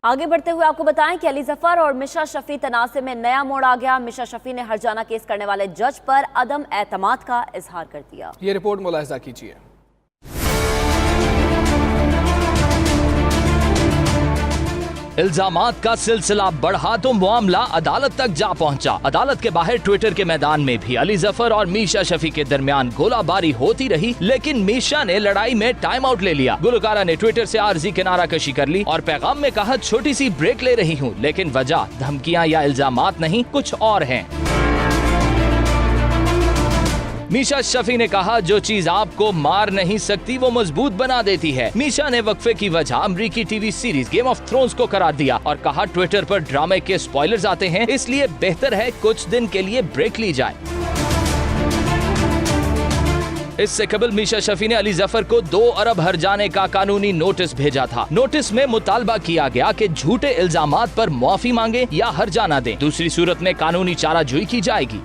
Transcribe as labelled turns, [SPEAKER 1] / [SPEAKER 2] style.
[SPEAKER 1] आगे बढ़ते हुए आपको बताएं कि अली जफर और मिशा शफी तनाज़े में नया मोड़ आ गया। मिशा शफी ने हर्जाना केस करने वाले जज पर अदम एतमाद का इजहार कर दिया।
[SPEAKER 2] ये रिपोर्ट मुलाहिजा कीजिए।
[SPEAKER 3] इल्जामात का सिलसिला बढ़ा तो मामला अदालत तक जा पहुंचा। अदालत के बाहर ट्विटर के मैदान में भी अली जफर और मीशा शफी के दरमियान गोलाबारी होती रही, लेकिन मीशा ने लड़ाई में टाइम आउट ले लिया। गुलकारा ने ट्विटर से आर्जी किनारा कशी कर ली और पैगाम में कहा, छोटी सी ब्रेक ले रही हूँ, लेकिन वजह धमकियां या इल्जामात नहीं, कुछ और हैं। मीशा शफी ने कहा, जो चीज आपको मार नहीं सकती वो मजबूत बना देती है। मीशा ने वक्फे की वजह अमरीकी TV series game of thrones को करार दिया और कहा, ट्विटर पर ड्रामे के स्पॉयलर्स आते हैं, इसलिए बेहतर है कुछ दिन के लिए ब्रेक ली जाए। इससे कबल मीशा शफी ने अली जफर को 2 अरब हर्जाने का कानूनी नोटिस भेजा था। नोटिस में मुतालबा किया गया कि झूठे इल्जामात पर मुआफी मांगे या हर्जाना दें, दूसरी सूरत में कानूनी चाराजोई की जाएगी।